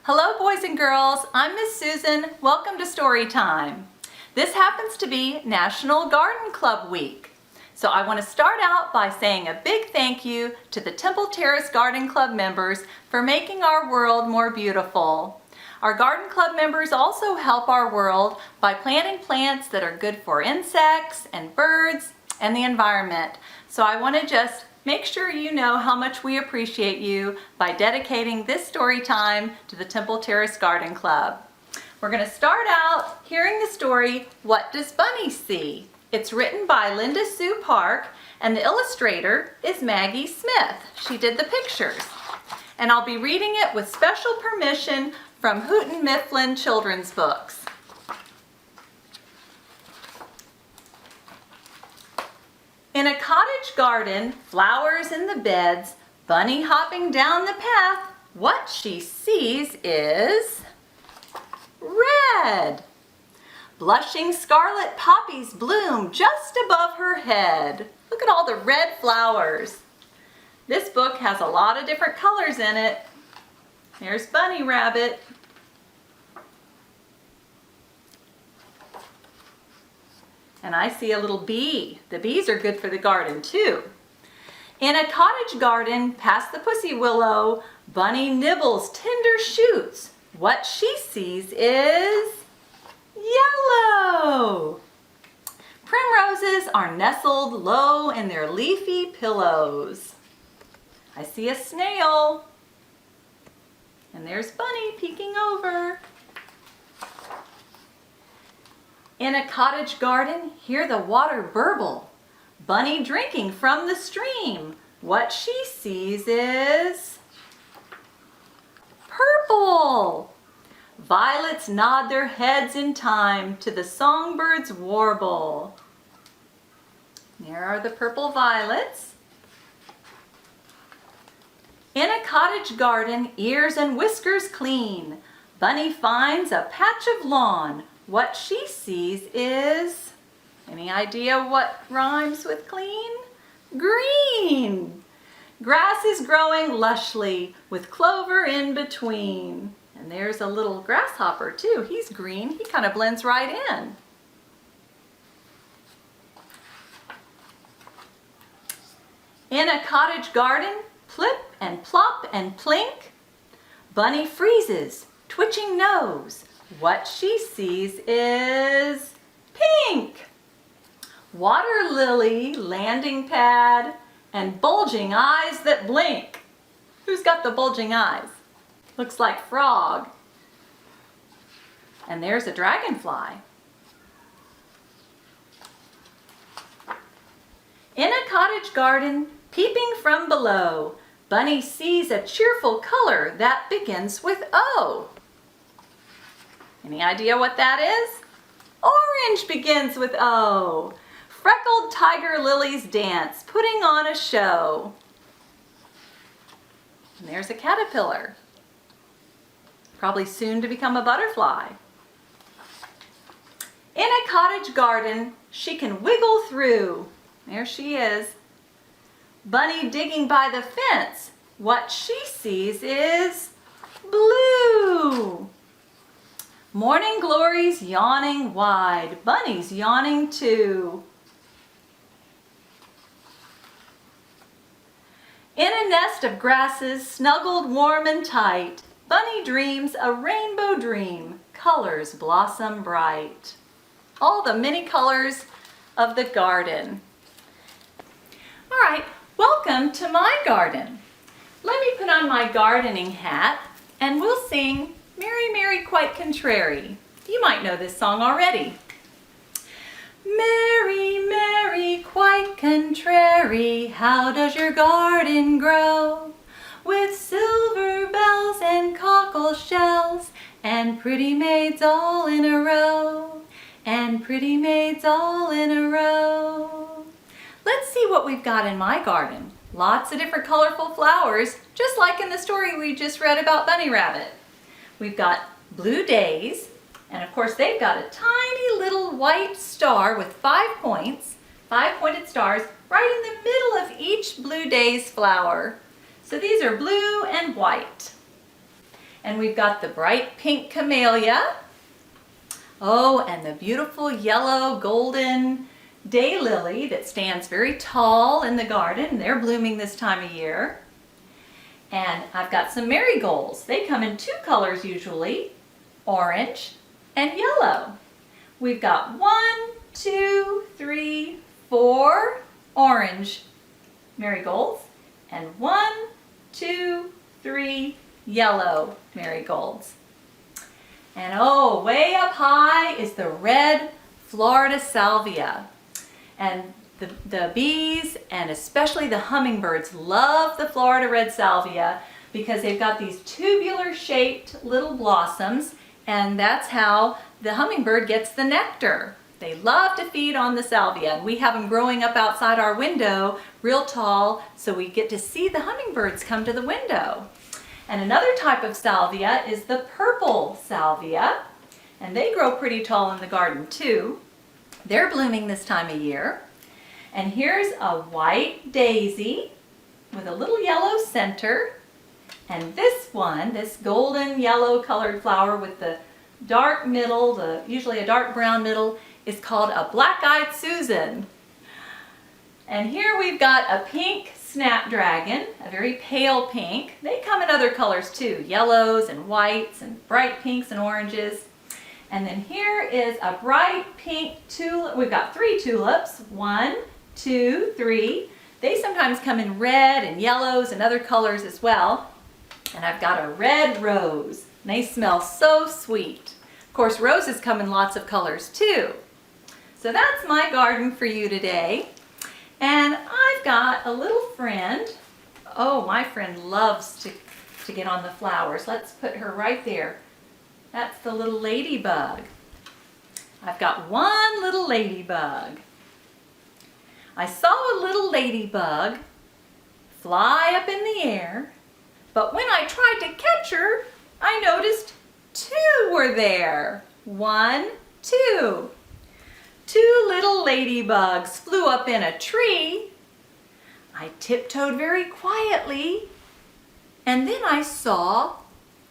Hello boys and girls, I'm Miss Susan. Welcome to Story Time. This happens to be National Garden Club Week. So I want to start out by saying a big thank you to the Temple Terrace Garden Club members for making our world more beautiful. Our Garden Club members also help our world by planting plants that are good for insects and birds and the environment. So I want to just make sure you know how much we appreciate you by dedicating this story time to the Temple Terrace Garden Club. We're going to start out hearing the story, What Does Bunny See? It's written by Linda Sue Park and the illustrator is Maggie Smith. She did the pictures. And I'll be reading it with special permission from Houghton Mifflin Children's Books. In a cottage garden, flowers in the beds, Bunny hopping down the path, what she sees is red. Blushing scarlet poppies bloom just above her head. Look at all the red flowers. This book has a lot of different colors in it. Here's Bunny Rabbit. And I see a little bee. The bees are good for the garden too. In a cottage garden past the pussy willow, Bunny nibbles tender shoots. What she sees is yellow. Primroses are nestled low in their leafy pillows. I see a snail. And there's Bunny peeking over. In a cottage garden, hear the water burble. Bunny drinking from the stream. What she sees is purple. Violets nod their heads in time to the songbirds' warble. There are the purple violets. In a cottage garden, ears and whiskers clean. Bunny finds a patch of lawn. What she sees is, any idea what rhymes with clean? Green. Grass is growing lushly with clover in between. And there's a little grasshopper too. He's green. He kind of blends right in. In a cottage garden, plip and plop and plink. Bunny freezes, twitching nose. What she sees is pink. Water lily, landing pad, and bulging eyes that blink. Who's got the bulging eyes? Looks like frog. And there's a dragonfly. In a cottage garden, peeping from below, Bunny sees a cheerful color that begins with O. Any idea what that is? Orange begins with O. Freckled tiger lilies dance, putting on a show. And there's a caterpillar. Probably soon to become a butterfly. In a cottage garden, she can wiggle through. There she is. Bunny digging by the fence. What she sees is blue. Morning glories yawning wide. Bunny's yawning too. In a nest of grasses, snuggled warm and tight, Bunny dreams a rainbow dream. Colors blossom bright. All the many colors of the garden. All right, welcome to my garden. Let me put on my gardening hat and we'll sing Mary, Mary, quite contrary. You might know this song already. Mary, Mary, quite contrary, how does your garden grow? With silver bells and cockle shells, and pretty maids all in a row, and pretty maids all in a row. Let's see what we've got in my garden. Lots of different colorful flowers, just like in the story we just read about Bunny Rabbit. We've got blue days, and of course they've got a tiny little white star with 5 points, 5-pointed stars, right in the middle of each blue days flower. So these are blue and white. And we've got the bright pink camellia. Oh, and the beautiful yellow golden daylily that stands very tall in the garden. They're blooming this time of year. And I've got some marigolds. They come in two colors usually, orange and yellow. We've got 1, 2, 3, 4 orange marigolds and 1, 2, 3 yellow marigolds. And oh, way up high is the red Florida salvia. And the bees and especially the hummingbirds love the Florida red salvia because they've got these tubular shaped little blossoms, and that's how the hummingbird gets the nectar. They love to feed on the salvia, and we have them growing up outside our window real tall, so we get to see the hummingbirds come to the window. And another type of salvia is the purple salvia, and they grow pretty tall in the garden too. They're blooming this time of year. And here's a white daisy with a little yellow center. And this one, this golden yellow colored flower with the dark middle, usually a dark brown middle, is called a black-eyed Susan. And here we've got a pink snapdragon, a very pale pink. They come in other colors too, yellows and whites and bright pinks and oranges. And then here is a bright pink tulip. We've got 3 tulips, 1, 2, 3. They sometimes come in red and yellows and other colors as well. And I've got a red rose. And they smell so sweet. Of course, roses come in lots of colors too. So that's my garden for you today. And I've got a little friend. Oh, my friend loves to get on the flowers. Let's put her right there. That's the little ladybug. I've got one little ladybug. I saw a little ladybug fly up in the air, but when I tried to catch her, I noticed 2 were there. 1, 2. 2 little ladybugs flew up in a tree. I tiptoed very quietly, and then I saw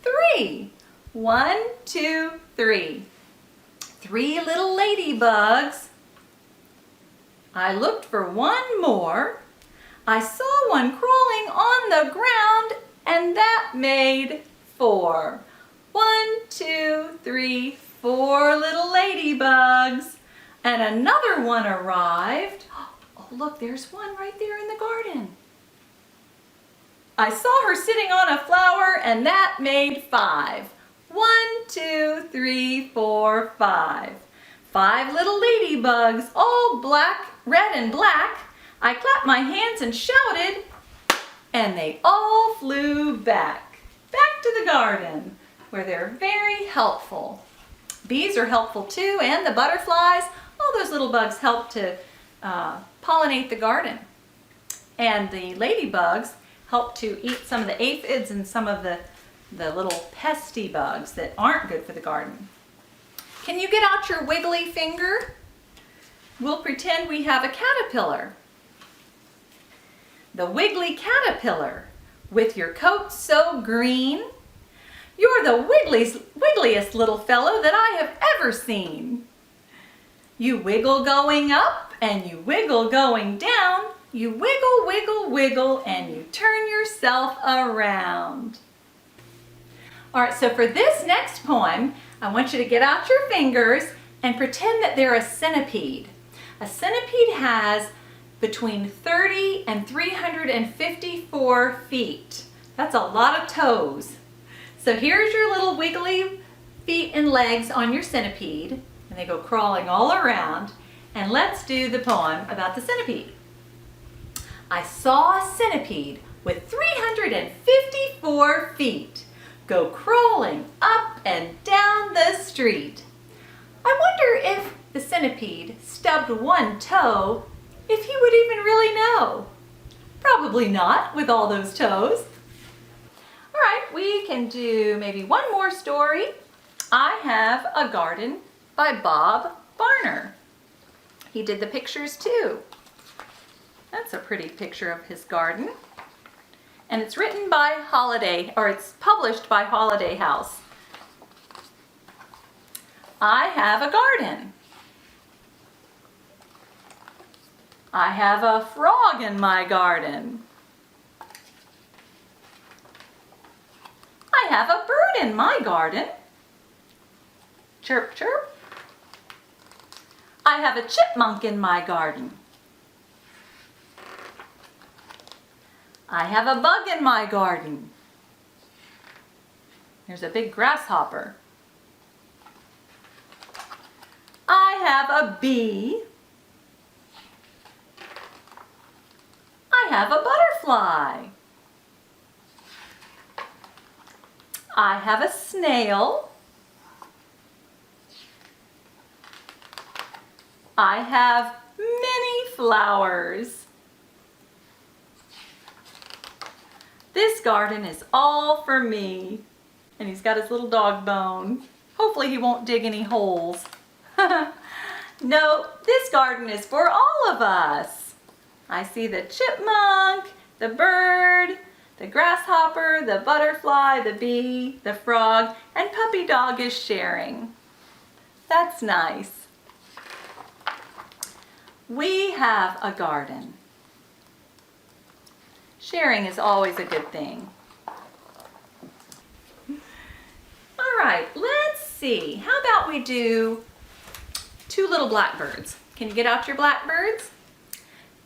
3. 1, 2, 3. 3 little ladybugs. I looked for one more. I saw one crawling on the ground, and that made 4. 1, 2, 3, 4 little ladybugs. And another one arrived. Oh, look, there's one right there in the garden. I saw her sitting on a flower, and that made 5. 1, 2, 3, 4, 5. 5 little ladybugs, all black, red and black. I clapped my hands and shouted, and they all flew back to the garden, where they're very helpful. Bees are helpful too, and the butterflies. All those little bugs help to pollinate the garden. And the ladybugs help to eat some of the aphids and some of the little pesty bugs that aren't good for the garden. Can you get out your wiggly finger? We'll pretend we have a caterpillar. The wiggly caterpillar, with your coat so green. You're the wiggliest little fellow that I have ever seen. You wiggle going up and you wiggle going down. You wiggle, wiggle, wiggle, and you turn yourself around. All right, so for this next poem, I want you to get out your fingers and pretend that they're a centipede. A centipede has between 30 and 354 feet. That's a lot of toes. So here's your little wiggly feet and legs on your centipede, and they go crawling all around. And let's do the poem about the centipede. I saw a centipede with 354 feet go crawling up and down the street. I wonder if the centipede stubbed one toe, if he would even really know. Probably not with all those toes. All right, we can do maybe one more story. I have a garden by Bob Barner. He did the pictures too. That's a pretty picture of his garden. and it's written by Holiday, or it's published by Holiday House. I have a garden. I have a frog in my garden. I have a bird in my garden. Chirp, chirp. I have a chipmunk in my garden. I have a bug in my garden. There's a big grasshopper. I have a bee. I have a butterfly. I have a snail. I have many flowers. This garden is all for me. And he's got his little dog bone. Hopefully he won't dig any holes. No, this garden is for all of us. I see the chipmunk, the bird, the grasshopper, the butterfly, the bee, the frog, and Puppy Dog is sharing. That's nice. We have a garden. Sharing is always a good thing. All right, let's see. How about we do two little blackbirds? Can you get out your blackbirds?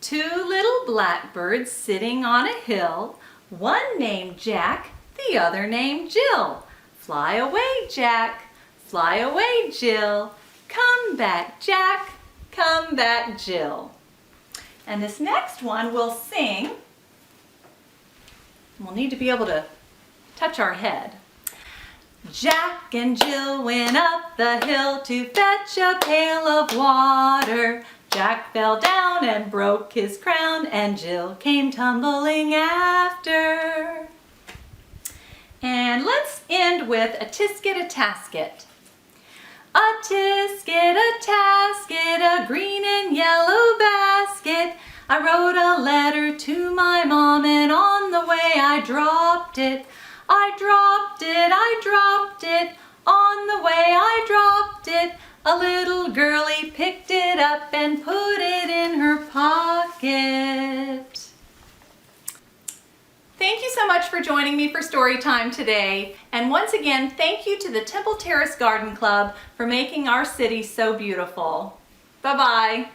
Two little blackbirds sitting on a hill, one named Jack, the other named Jill. Fly away, Jack, fly away, Jill. Come back, Jack, come back, Jill. And this next one we'll sing. We'll need to be able to touch our head. Jack and Jill went up the hill to fetch a pail of water. Jack fell down and broke his crown, and Jill came tumbling after. And let's end with a tisket, a tasket. A tisket, a tasket, a green and yellow basket. I wrote a letter to my mom, and on the way I dropped it. I dropped it, I dropped it. On the way I dropped it. A little girlie picked it up and put it in her pocket. Thank you so much for joining me for story time today. And once again, thank you to the Temple Terrace Garden Club for making our city so beautiful. Bye-bye.